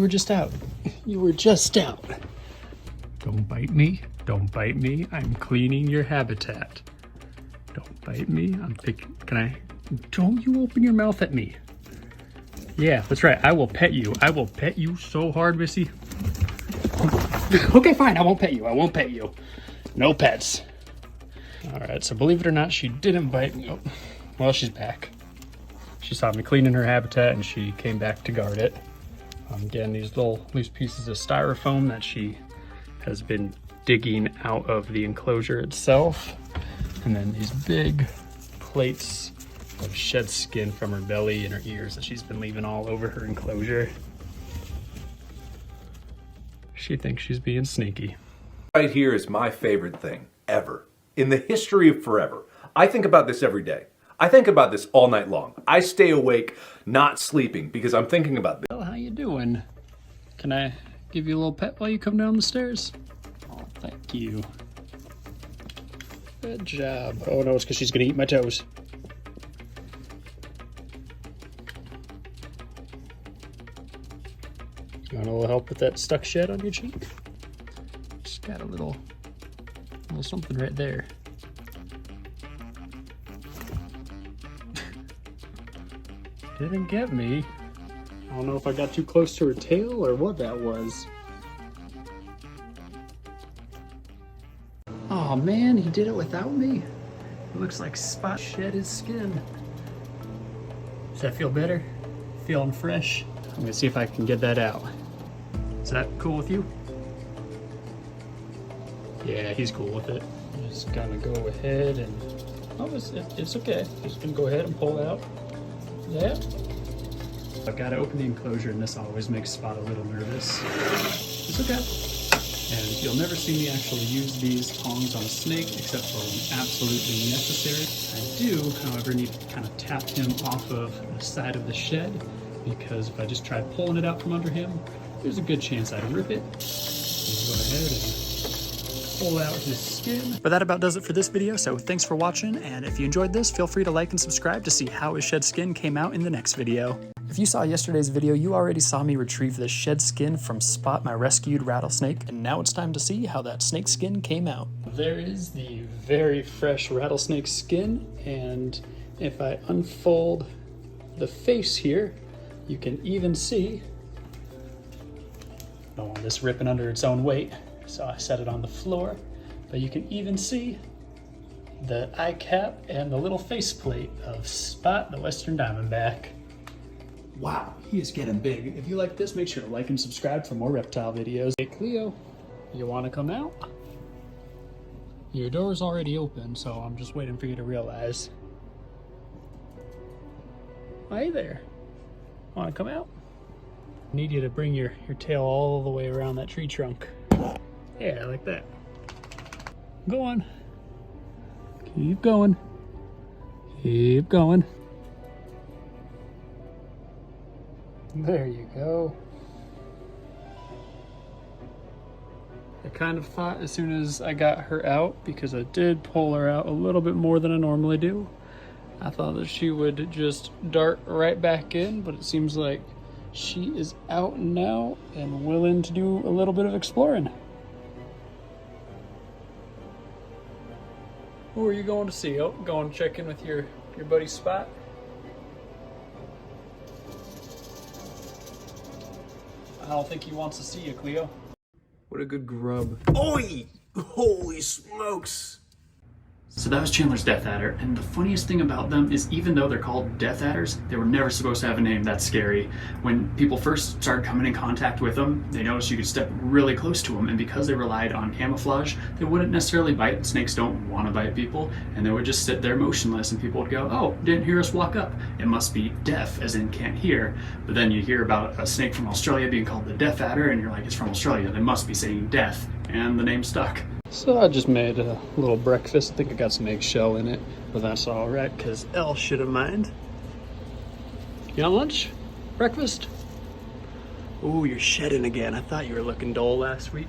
You were just out. You were just out. Don't bite me. Don't bite me. I'm cleaning your habitat. Don't bite me. I'm picking. Can I? Don't you open your mouth at me. Yeah, that's right. I will pet you. I will pet you so hard, Missy. Okay, fine. I won't pet you. I won't pet you. No pets. All right, so believe it or not, she didn't bite me. Oh, well, she's back. She saw me cleaning her habitat and she came back to guard it. Again, these little loose pieces of styrofoam that she has been digging out of the enclosure itself. And then these big plates of shed skin from her belly and her ears that she's been leaving all over her enclosure. She thinks she's being sneaky. Right here is my favorite thing ever in the history of forever. I think about this every day. I think about this all night long. I stay awake, not sleeping, because I'm thinking about this. Well, how you doing? Can I give you a little pet while you come down the stairs? Oh, thank you. Good job. Oh no, it's because she's gonna eat my toes. You want a little help with that stuck shed on your cheek? Just got a little something right there. Didn't get me. I don't know if I got too close to her tail or what that was. Oh man, he did it without me. It looks like Spot shed his skin. Does that feel better? Feeling fresh? I'm gonna see if I can get that out. Is that cool with you? Yeah, he's cool with it. I'm just gonna go ahead and... Oh, it's okay. Just gonna go ahead and pull it out. Yeah. I've got to open the enclosure and this always makes Spot a little nervous. It's okay. And you'll never see me actually use these tongs on a snake except for when absolutely necessary. I do, however, need to kind of tap him off of the side of the shed because if I just tried pulling it out from under him, there's a good chance I'd rip it. Go ahead and pull out his skin. But that about does it for this video, so thanks for watching, and if you enjoyed this, feel free to like and subscribe to see how his shed skin came out in the next video. If you saw yesterday's video, you already saw me retrieve the shed skin from Spot, my rescued rattlesnake, and now it's time to see how that snake skin came out. There is the very fresh rattlesnake skin, and if I unfold the face here, you can even see, I don't want this ripping under its own weight, so I set it on the floor, but you can even see the eye cap and the little faceplate of Spot, the Western Diamondback. Wow, he is getting big. If you like this, make sure to like and subscribe for more reptile videos. Hey Cleo, you want to come out? Your door's already open, so I'm just waiting for you to realize. Hey there, want to come out? I need you to bring your tail all the way around that tree trunk. Yeah, like that. Go on. Keep going. Keep going. There you go. I kind of thought as soon as I got her out, because I did pull her out a little bit more than I normally do, I thought that she would just dart right back in, but it seems like she is out now and willing to do a little bit of exploring. Who are you going to see? Oh, going to check in with your buddy Spot? I don't think he wants to see you, Cleo. What a good grub. Oi! Holy smokes! So that was Chandler's Death Adder, and the funniest thing about them is even though they're called Death Adders, they were never supposed to have a name. That's scary. When people first started coming in contact with them, they noticed you could step really close to them, and because they relied on camouflage, they wouldn't necessarily bite. Snakes don't want to bite people, and they would just sit there motionless, and people would go, oh, didn't hear us walk up. It must be deaf, as in can't hear. But then you hear about a snake from Australia being called the Death Adder, and you're like, it's from Australia. They must be saying death, and the name stuck. So I just made a little breakfast. I think I got some eggshell in it, but that's all right because Elle shouldn't mind. You want lunch? Breakfast? Ooh, you're shedding again. I thought you were looking dull last week.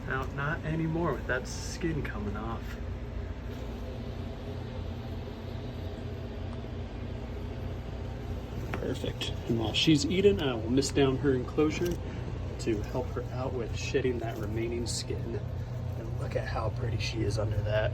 No, not anymore with that skin coming off. Perfect. And while she's eating, I will mist down her enclosure to help her out with shedding that remaining skin. And look at how pretty she is under that.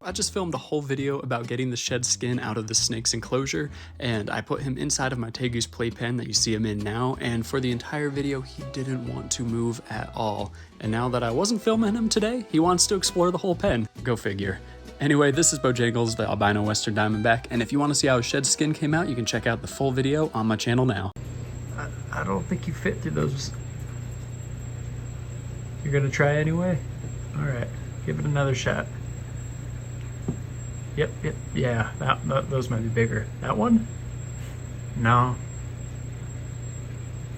I just filmed a whole video about getting the shed skin out of the snake's enclosure, and I put him inside of my Tegu's playpen that you see him in now, and for the entire video he didn't want to move at all. And now that I wasn't filming him today, he wants to explore the whole pen. Go figure. Anyway, this is Bojangles, the albino western diamondback, and if you want to see how his shed skin came out, you can check out the full video on my channel now. I don't think you fit through those. You're gonna try anyway? Alright, give it another shot. Yep, yeah, those might be bigger. That one? No.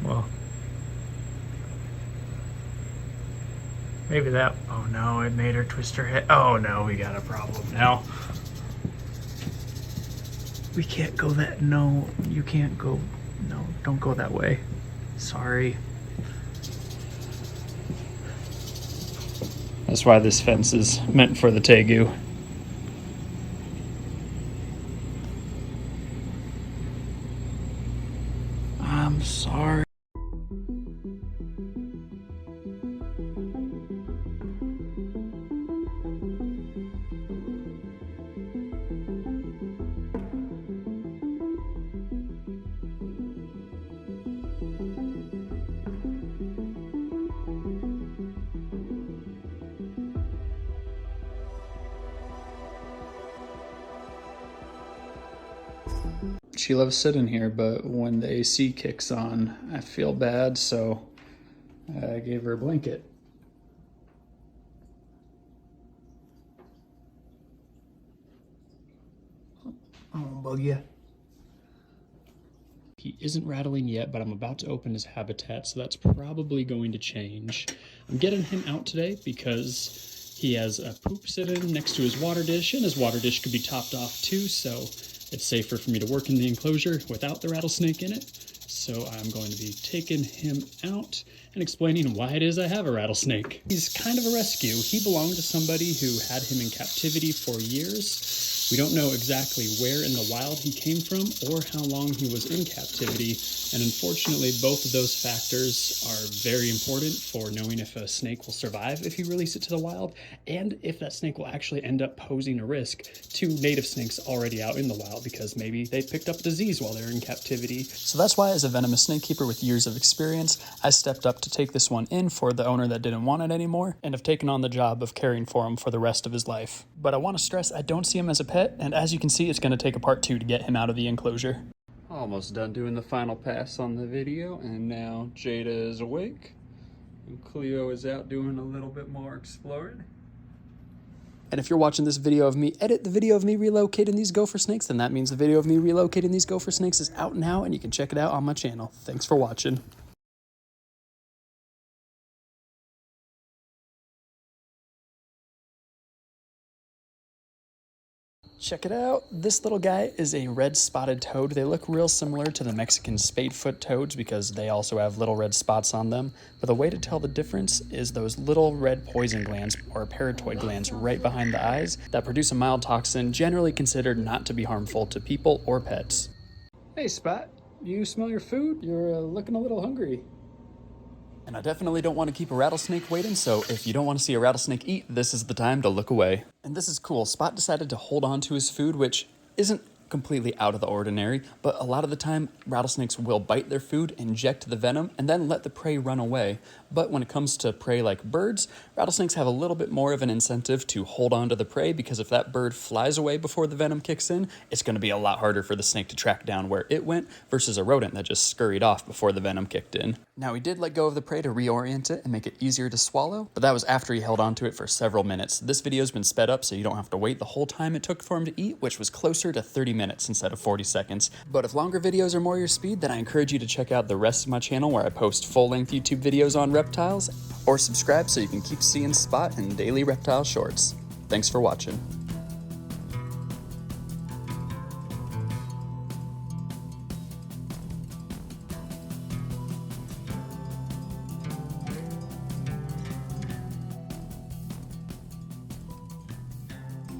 Well, maybe that. Oh no, it made her twist her head. Oh no, we got a problem now. We can't go that. No, you can't go. No, don't go that way. Sorry. That's why this fence is meant for the Tegu. I'm sorry. She loves sitting here, but when the AC kicks on, I feel bad, so I gave her a blanket. I won't bug you. He isn't rattling yet, but I'm about to open his habitat, so that's probably going to change. I'm getting him out today because he has a poop sitting next to his water dish, and his water dish could be topped off too, so it's safer for me to work in the enclosure without the rattlesnake in it. So I'm going to be taking him out and explaining why it is I have a rattlesnake. He's kind of a rescue. He belonged to somebody who had him in captivity for years. We don't know exactly where in the wild he came from or how long he was in captivity, and unfortunately both of those factors are very important for knowing if a snake will survive if you release it to the wild, and if that snake will actually end up posing a risk to native snakes already out in the wild, because maybe they picked up disease while they're in captivity. So that's why, as a venomous snake keeper with years of experience, I stepped up to take this one in for the owner that didn't want it anymore, and have taken on the job of caring for him for the rest of his life. But I want to stress I don't see him as a pet, and as you can see, it's going to take a part 2 to get him out of the enclosure. Almost done doing the final pass on the video, and now Jada is awake, and Cleo is out doing a little bit more exploring. And if you're watching this video of me edit the video of me relocating these gopher snakes, then that means the video of me relocating these gopher snakes is out now, and you can check it out on my channel. Thanks for watching. Check it out. This little guy is a red spotted toad. They look real similar to the Mexican spadefoot toads because they also have little red spots on them. But the way to tell the difference is those little red poison glands or parotoid glands right behind the eyes that produce a mild toxin generally considered not to be harmful to people or pets. Hey Spot, you smell your food? You're looking a little hungry. And I definitely don't want to keep a rattlesnake waiting, so if you don't want to see a rattlesnake eat, this is the time to look away. And this is cool. Spot decided to hold on to his food, which isn't completely out of the ordinary, but a lot of the time rattlesnakes will bite their food, inject the venom, and then let the prey run away. But when it comes to prey like birds, rattlesnakes have a little bit more of an incentive to hold on to the prey, because if that bird flies away before the venom kicks in, it's going to be a lot harder for the snake to track down where it went versus a rodent that just scurried off before the venom kicked in. Now, he did let go of the prey to reorient it and make it easier to swallow, but that was after he held onto it for several minutes. This video's been sped up so you don't have to wait the whole time it took for him to eat, which was closer to 30 minutes instead of 40 seconds. But if longer videos are more your speed, then I encourage you to check out the rest of my channel where I post full-length YouTube videos on reptiles, or subscribe so you can keep seeing Spot in daily reptile shorts. Thanks for watching.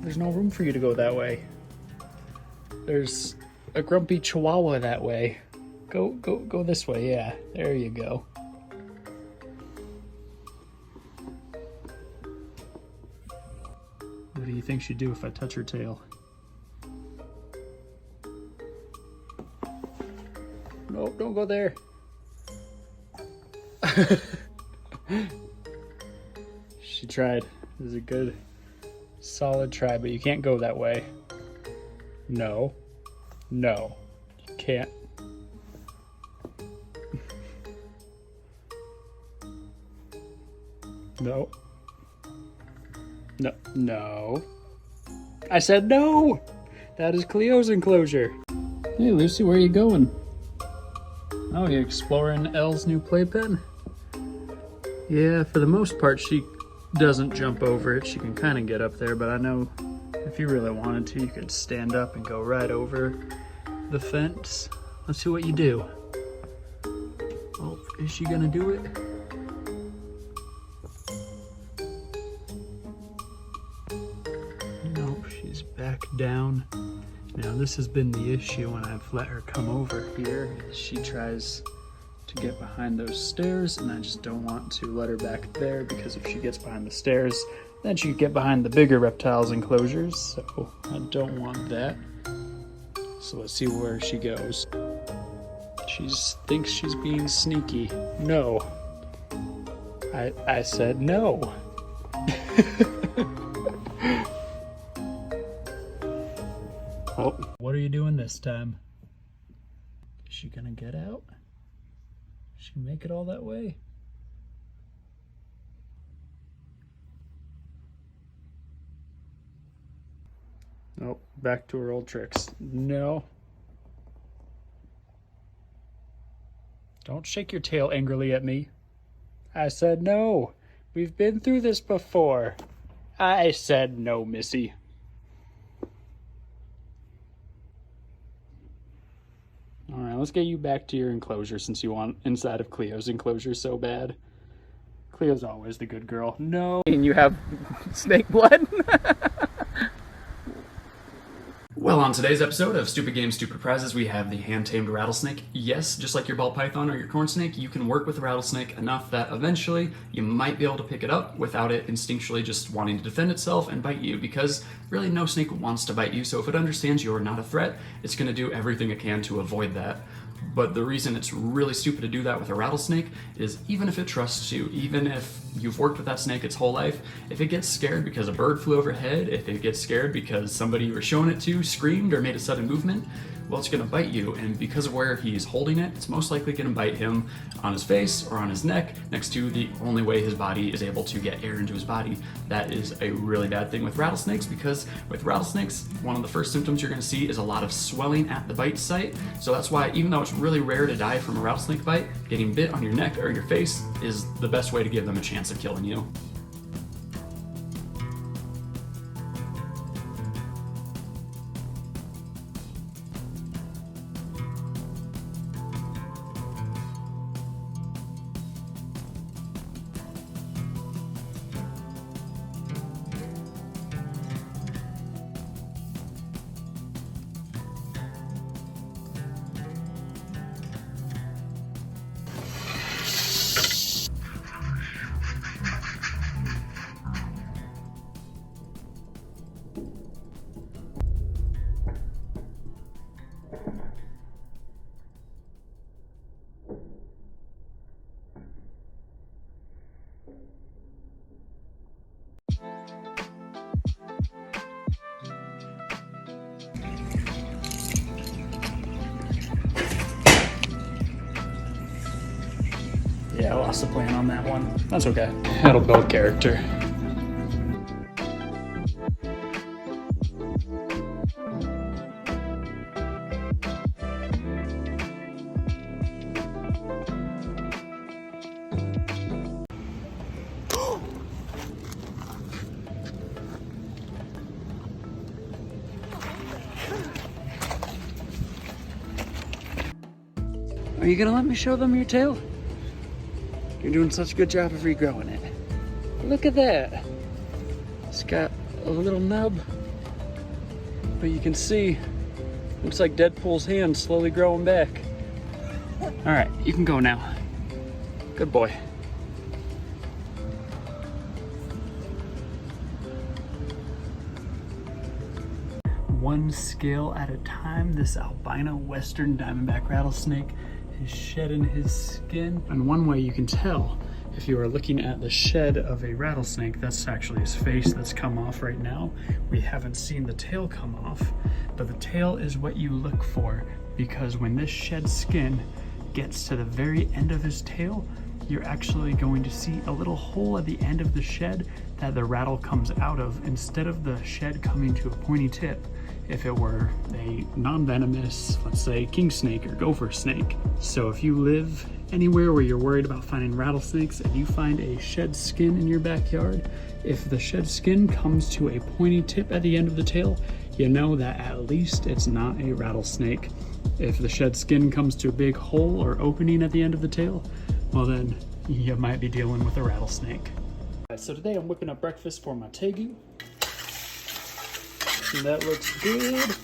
There's no room for you to go that way. There's a grumpy chihuahua that way. Go this way, yeah. There you go. What do you think she'd do if I touch her tail? Nope, don't go there. She tried. This is a good, solid try, but you can't go that way. No. No. You can't. No. No. No. I said no! That is Cleo's enclosure. Hey Lucy, where are you going? Oh, you exploring Elle's new playpen? Yeah, for the most part she doesn't jump over it. She can kind of get up there, but I know if you really wanted to, you could stand up and go right over the fence. Let's see what you do. Oh, is she gonna do it? Nope, she's back down. Now this has been the issue when I've let her come over here. She tries to get behind those stairs, and I just don't want to let her back there, because if she gets behind the stairs, then she could get behind the bigger reptiles enclosures, so I don't want that. So let's see where she goes. She thinks she's being sneaky. No. I said no. Oh, what are you doing this time? Is she gonna get out? She make it all that way? Oh, back to her old tricks. No. Don't shake your tail angrily at me. I said no. We've been through this before. I said no, Missy. All right, let's get you back to your enclosure since you want inside of Cleo's enclosure so bad. Cleo's always the good girl. No. And you have snake blood? Well, on today's episode of Stupid Games, Stupid Prizes, we have the hand-tamed rattlesnake. Yes, just like your ball python or your corn snake, you can work with the rattlesnake enough that eventually you might be able to pick it up without it instinctually just wanting to defend itself and bite you, because really no snake wants to bite you, so if it understands you're not a threat, it's going to do everything it can to avoid that. But the reason it's really stupid to do that with a rattlesnake is even if it trusts you, even if you've worked with that snake its whole life, if it gets scared because a bird flew overhead, if it gets scared because somebody you were showing it to screamed or made a sudden movement, well, it's going to bite you, and because of where he's holding it, it's most likely going to bite him on his face or on his neck, next to the only way his body is able to get air into his body. That is a really bad thing with rattlesnakes, because with rattlesnakes, one of the first symptoms you're going to see is a lot of swelling at the bite site. So that's why, even though it's really rare to die from a rattlesnake bite, getting bit on your neck or your face is the best way to give them a chance of killing you. Yeah, I lost the plan on that one. That's okay. That'll build character. Are you gonna let me show them your tail? You're doing such a good job of regrowing it. Look at that. It's got a little nub, but you can see Looks like Deadpool's hand slowly growing back. All right, you can go now. Good boy. One scale at a time, this albino western diamondback rattlesnake is shedding his skin. And one way you can tell if you are looking at the shed of a rattlesnake, that's actually his face that's come off right now. We haven't seen the tail come off, but the tail is what you look for, because when this shed skin gets to the very end of his tail, you're actually going to see a little hole at the end of the shed that the rattle comes out of, instead of the shed coming to a pointy tip if it were a non-venomous, let's say, king snake or gopher snake. So if you live anywhere where you're worried about finding rattlesnakes and you find a shed skin in your backyard, if the shed skin comes to a pointy tip at the end of the tail, you know that at least it's not a rattlesnake. If the shed skin comes to a big hole or opening at the end of the tail, well then you might be dealing with a rattlesnake. So today I'm whipping up breakfast for my Tegu. And that looks good.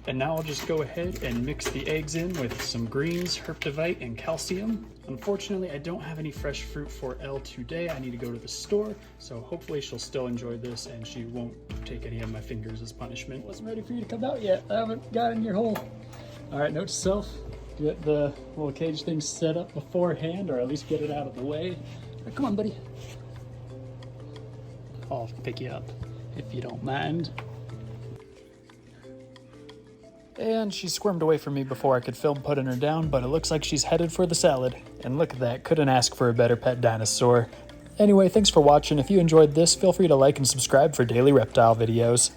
And now I'll just go ahead and mix the eggs in with some greens, herptivite, and calcium. Unfortunately, I don't have any fresh fruit for Elle today. I need to go to the store, so hopefully she'll still enjoy this and she won't take any of my fingers as punishment. Wasn't ready for you to come out yet. I haven't got in your hole. All right, note to self, get the little cage thing set up beforehand, or at least get it out of the way. All right, come on, buddy. I'll pick you up if you don't mind. And she squirmed away from me before I could film putting her down, but it looks like she's headed for the salad. And look at that, couldn't ask for a better pet dinosaur. Anyway, thanks for watching. If you enjoyed this, feel free to like and subscribe for daily reptile videos.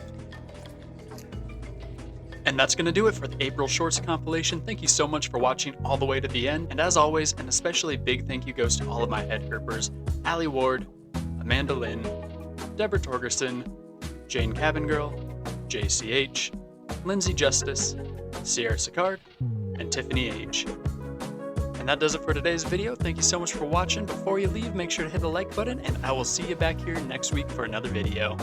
And that's going to do it for the April Shorts compilation. Thank you so much for watching all the way to the end. And as always, an especially big thank you goes to all of my head herpers: Allie Ward, Amanda Lynn, Deborah Torgerson, Jane Cabingirl, JCH, Lindsay Justice, Sierra Sicard, and Tiffany H. And that does it for today's video. Thank you so much for watching. Before you leave, make sure to hit the like button, and I will see you back here next week for another video.